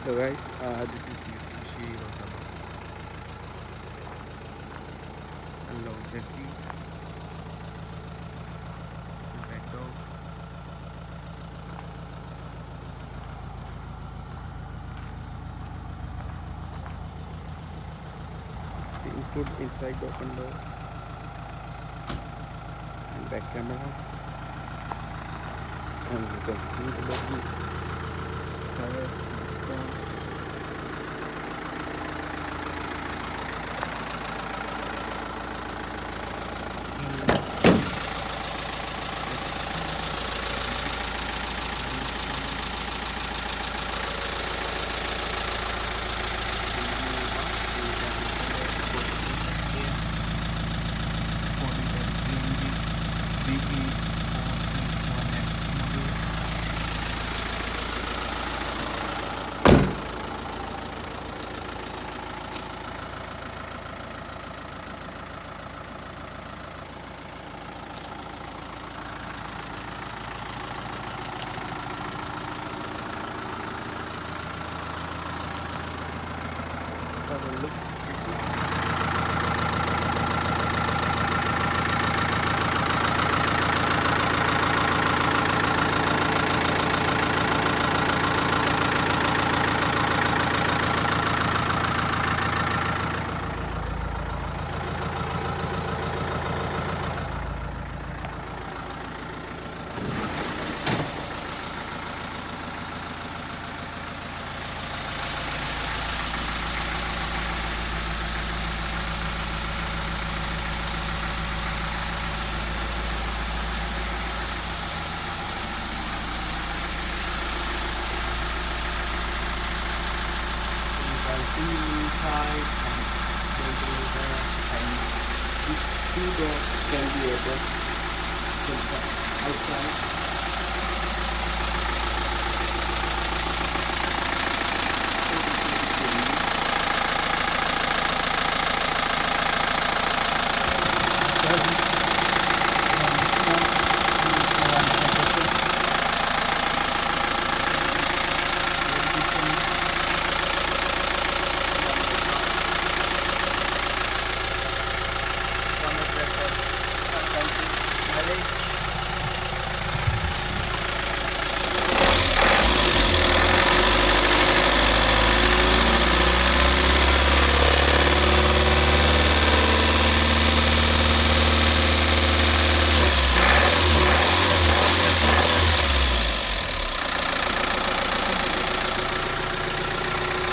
So guys, this is Mitsushi Rosamas. Hello Jesse, red dog. So include inside the open door and back camera, and you can see the body tires discount. So have a look. You see. Can see inside and there and these two doors can be opened from the outside.